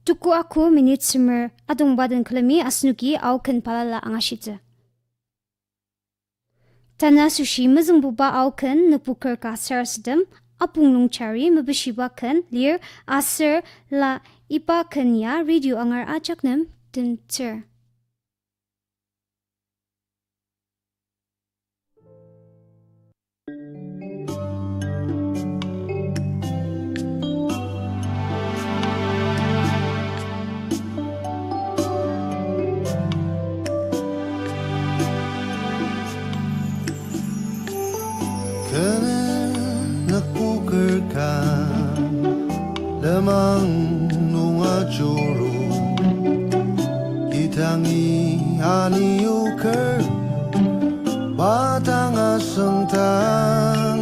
Tuku aku minit semer adong badan kelemi asnuki au ken palala angashita. Tana sushi mazung buba au ken Nukpoker ka Sarasadem apung lung cari mabeshiba ken lir aser la ipa ken ya radio angar ajaknem tinter. Nukpoker ka lemang nunga juru itangi ani uker batang asengtang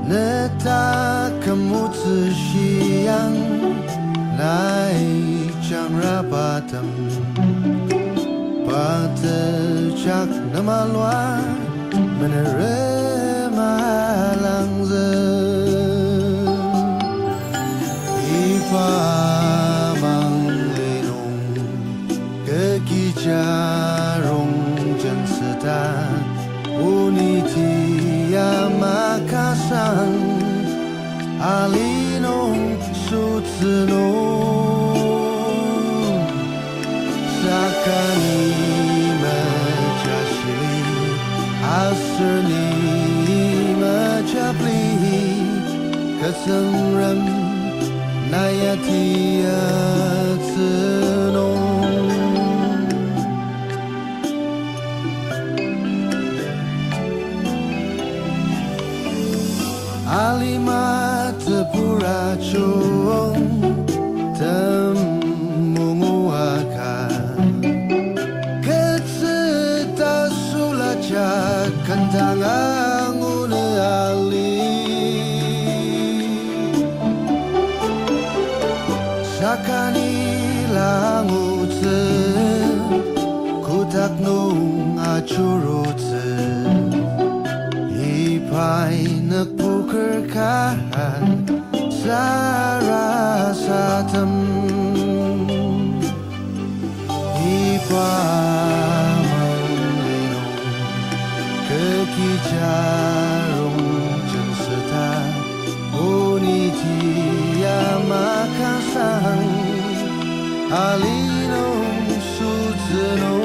neta kamu siang lai jang rapatam Patejak nama luar menerima langze Ipa manglenung kekijarung jen seta Unitia makasang alinong sutsenong Sakani majashili Aserni majapli Kesengram nayatia tsenong Alima tepura chong Kantangang unali Sakani langutse Kutak nung achurutse Ipai Nukpoker kan Sarasadem Ipai Kekijarung jen seta Unitia makasang Alinong sutsenong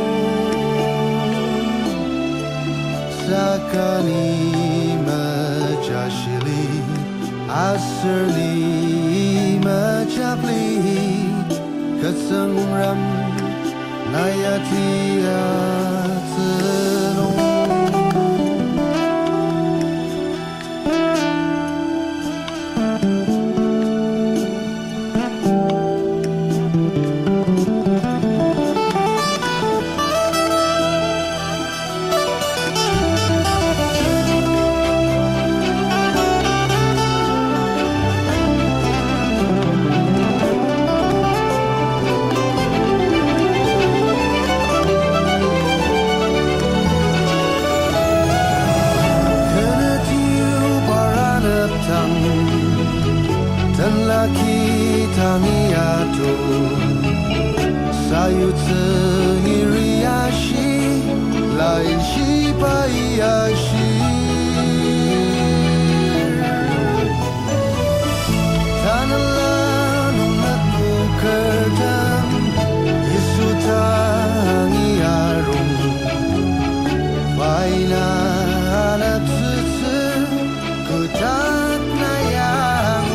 Sakani majashili Aserli majapli Kesengram nayatia tsenong Tangiato sayutse iriashi lain shipaiashi Tanela Nukpoker dan isutangiarum Baina anak tse kutak nayang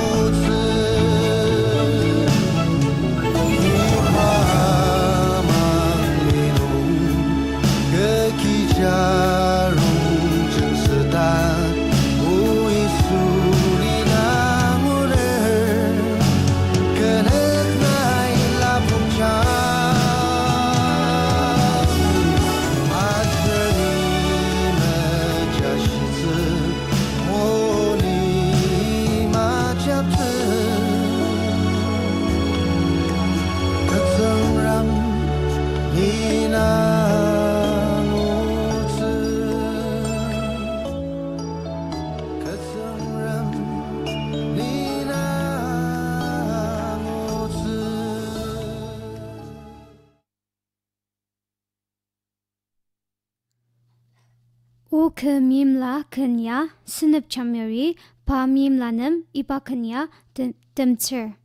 Jarung jen Ku Meimla Kenya Sinep Jamiri Pa Meimlanem Ipa Kenya Tzudir.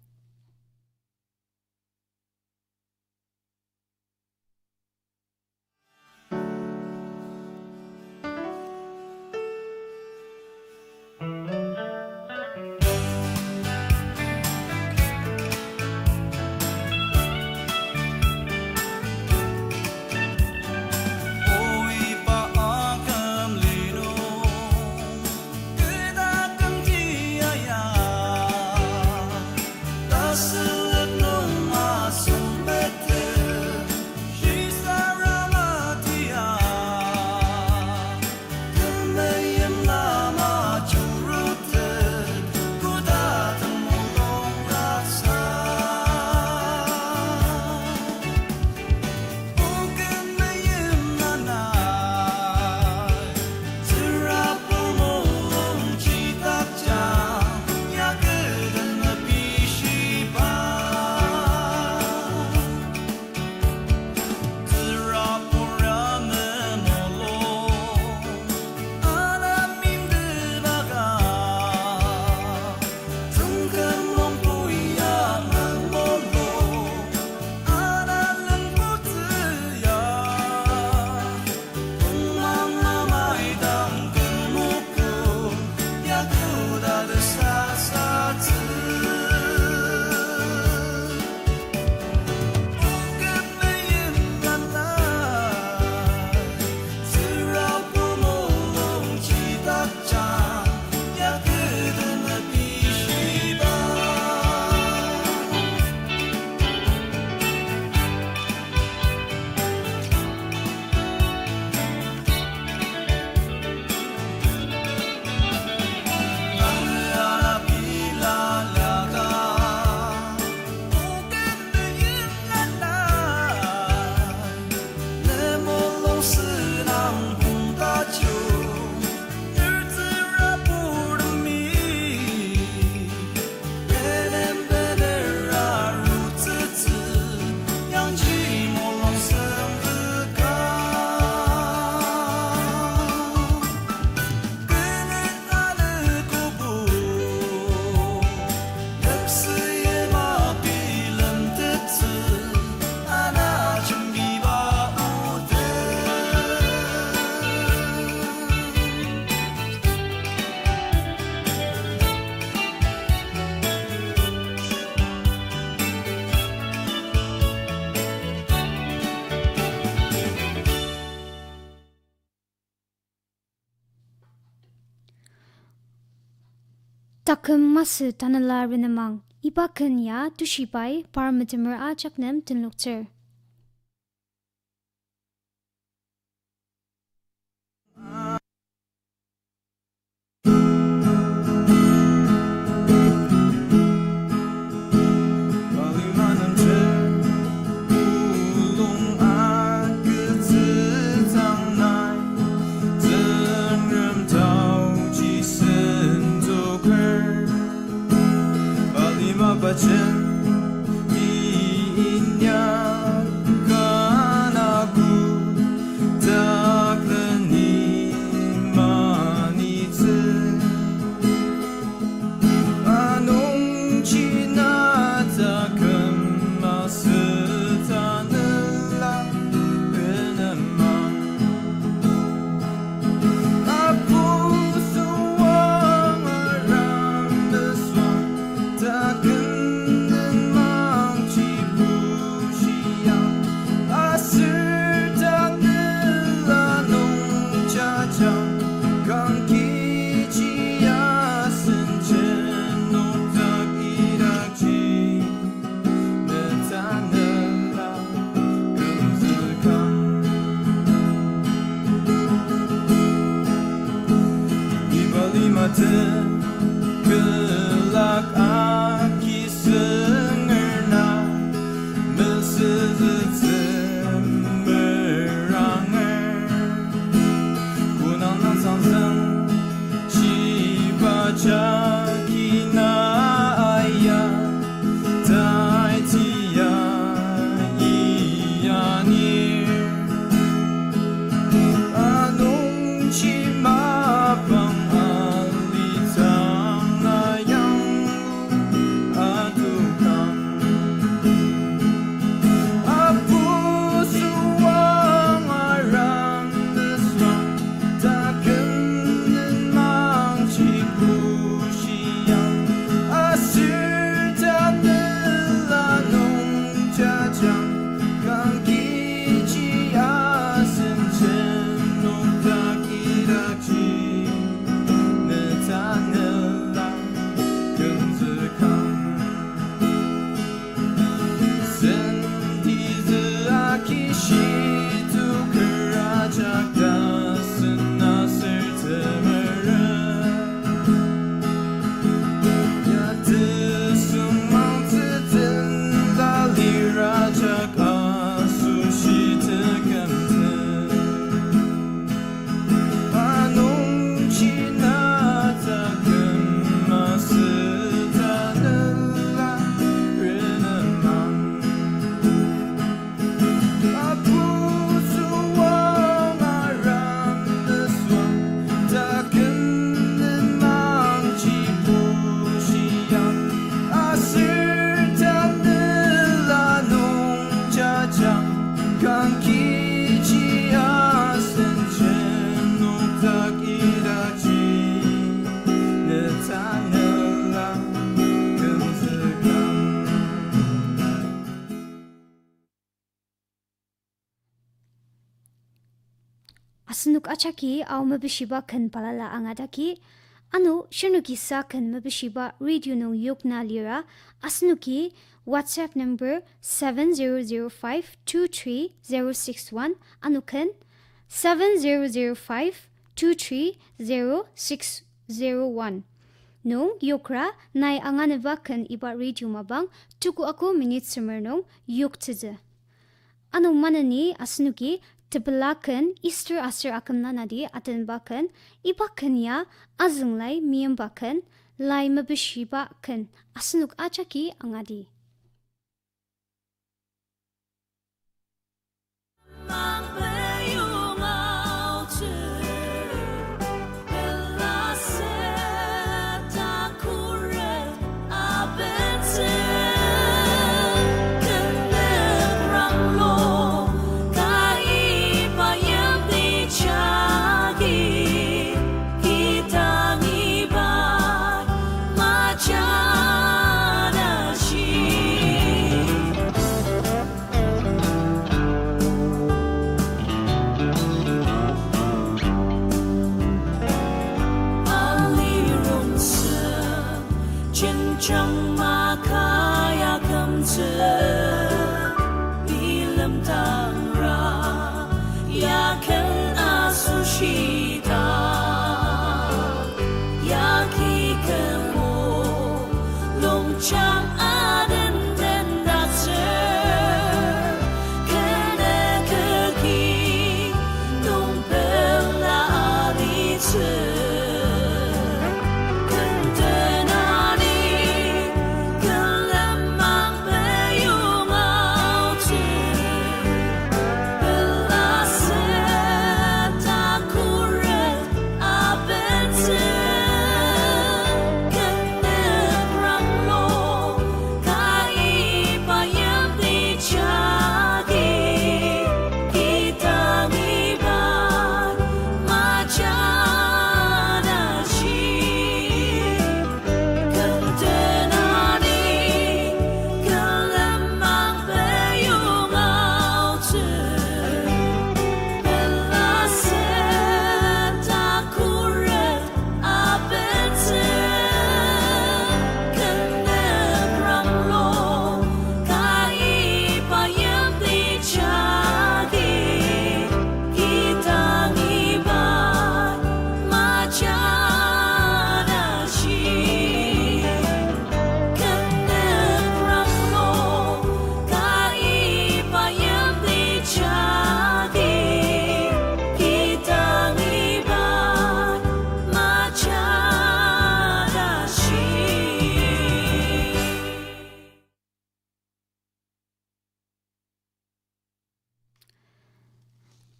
Takum Masu Tanela Renemang Ipa Kenya Tushipai Paramatimur Ajaknem Tzudir. Bacın inya kan kijiasen cenok iraji ne Tanela gemzekam. Asunuk achaki au mabishiba kan palala angadaki. Anu shanuki sa kan mabishiba radio nung yukna lira. Asunuki WhatsApp number 7005230061. Anu kan 7005230601. Nung yukra nai anganeva kan iba radio mabang tuku ako minute sumer nung yuk tze. Anu manani asunuki tebelakan Easter asir akam nanadi atan bakan ibakan ya azunglai miyam bakan lai mabishiba kan asunuk achaki angadi.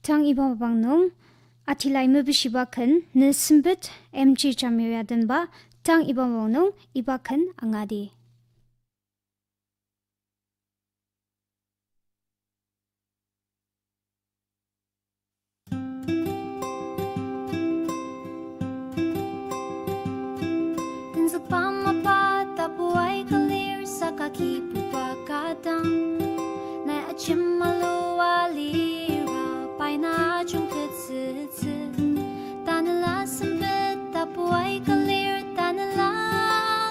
Tang ibang bang nung atilai mabishiba kan ne Sempet MG Jamir dan ba tang ibang bang nung iba kan angadi. Tinsak pamapa tabuay kalir sa kakipupakatang na achim maluwali na chung kutsu Tanela Sempet tapuay kalir Tanela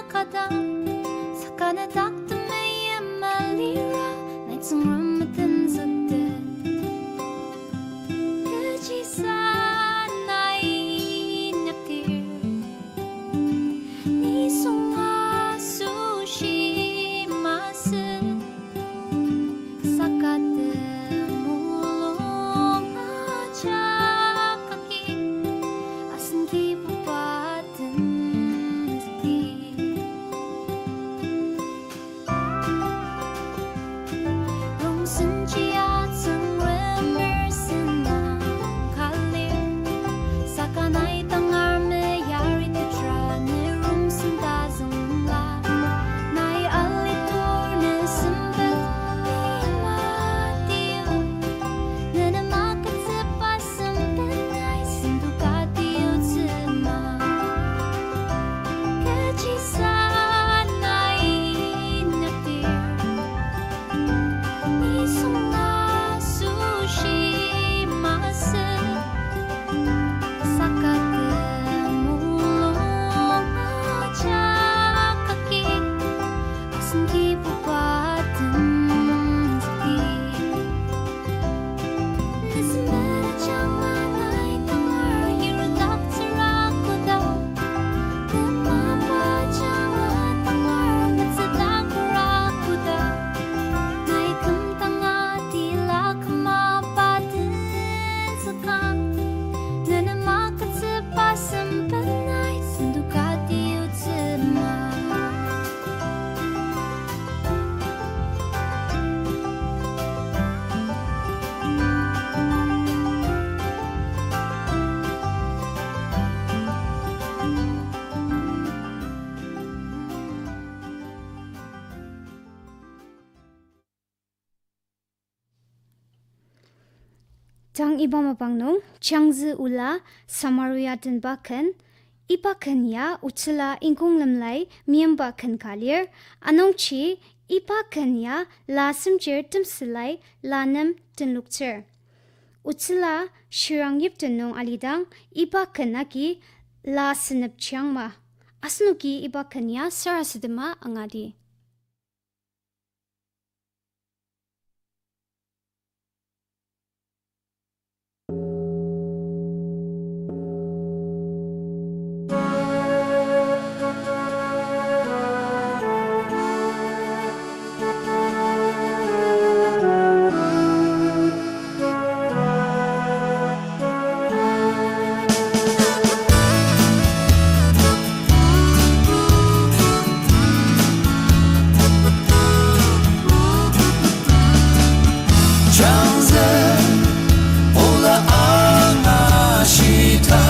kadang sakana takta mayam malira na itsung rumatan sakta kajisan ay nakir ni sunga sushi masu sakata Tang iba mabangnong Jangzu Ola Samaro yatin baken ipa kenya utila ingkung lamlai miyamba kan kalir anong chi ipa kenya la simjer tumsilai lanam tinlukcher utila shirang yip tenong alidang ipa kenaki la sinap chiangma asnuki ipa kenya Sarasadema angadi Jangzu Ola Anashita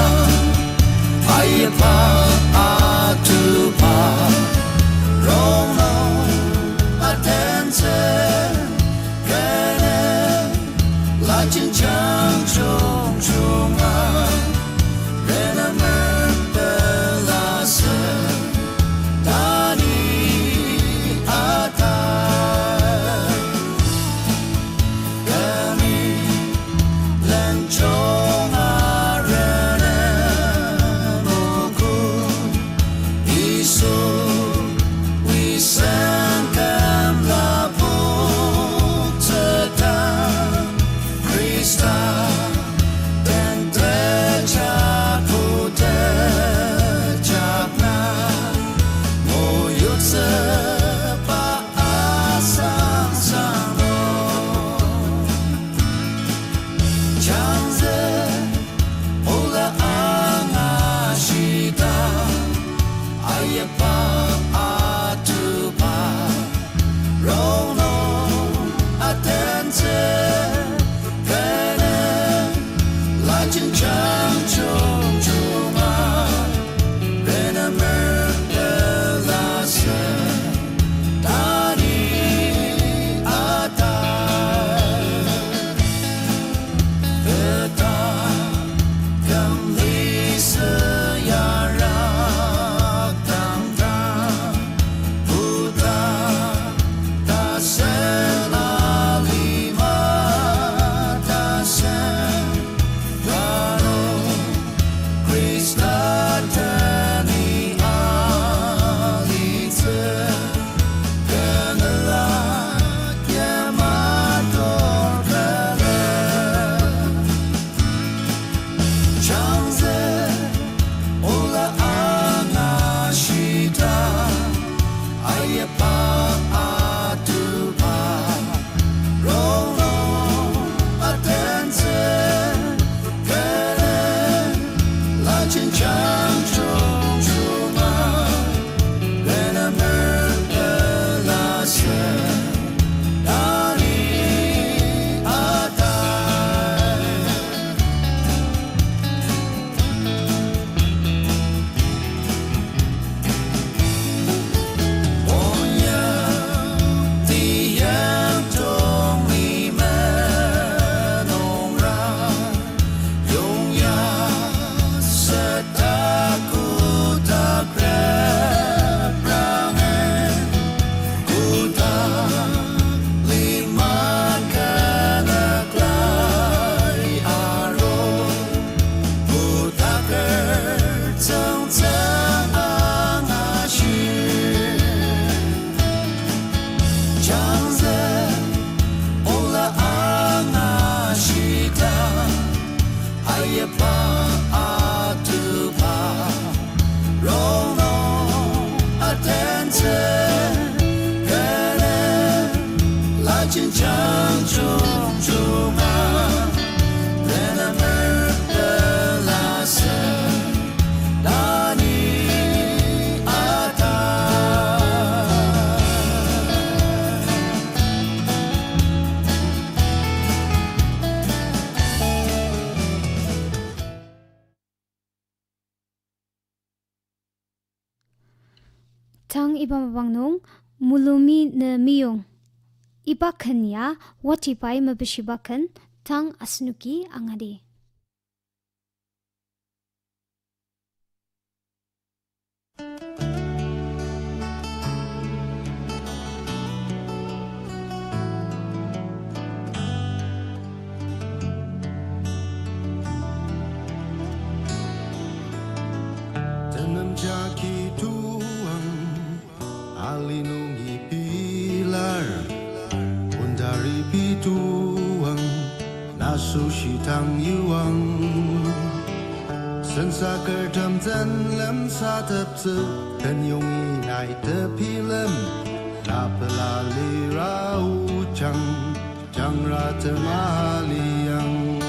Aier Atupa Rono Atense Kene Lajin Jangzu Ola Renemang Belase Dani Ata Tang iba mabangnong Molumi na Meyong iba kenya watipai mabishibakan tang asnuki angadi. Jaki tuang alinungi pilar undari pituang nasushi tang yuang sensa kertam zan lam sa tap tsu kan yong nai te pilam la pala li rau chang chang ra te maliang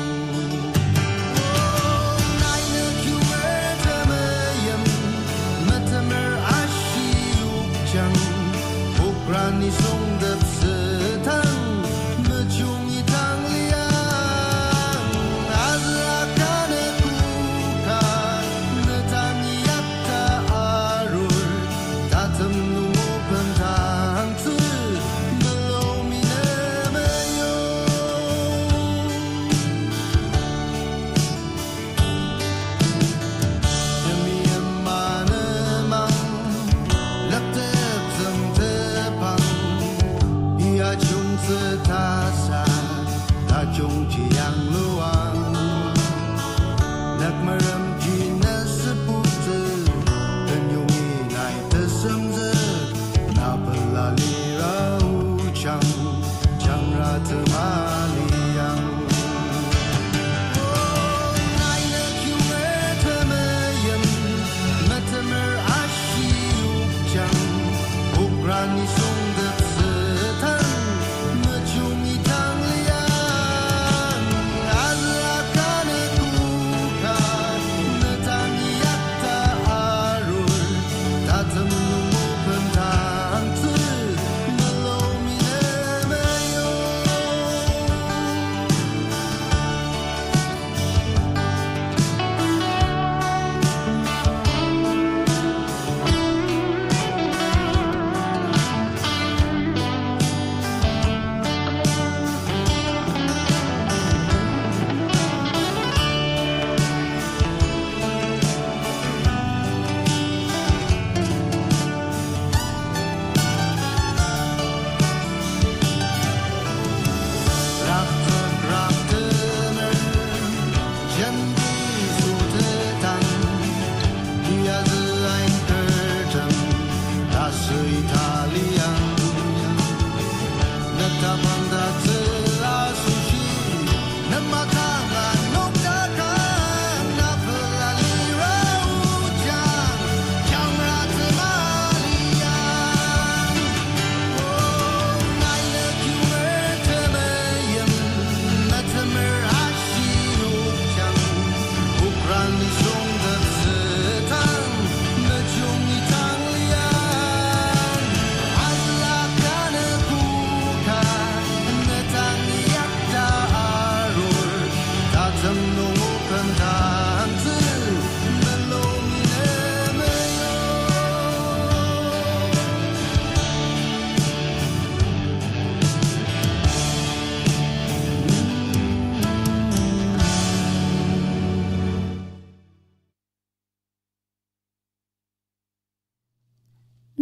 Rani song dap setang mecungi tang liang azrakan kukan netami yatta arul tatem lungo pentang tu Molumi Meyong demi Renemang laptep Jangzu Ola ta chung chi yang luang nak maram ji na sepu tu kan yong nai te sem ze na pala li rau chang chang ra te ma li yang nai na kyu me te me yam ma te mer a shi yu chang ukrani song de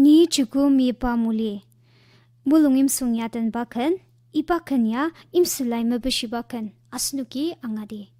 Ni Joko Meypa Moli Molung Imsong yatan bakan ipakan ya imsulai mebeshibakan asnuki angadi.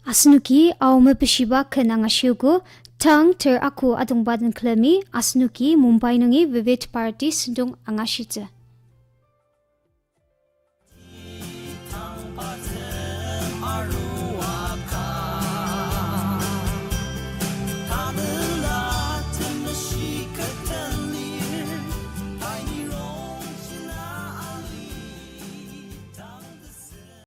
Asnuki au mepeshiba ken angasyogo tang ter aku adong badan klemi asnuki Mumbai nungi vivid party sendung angashite.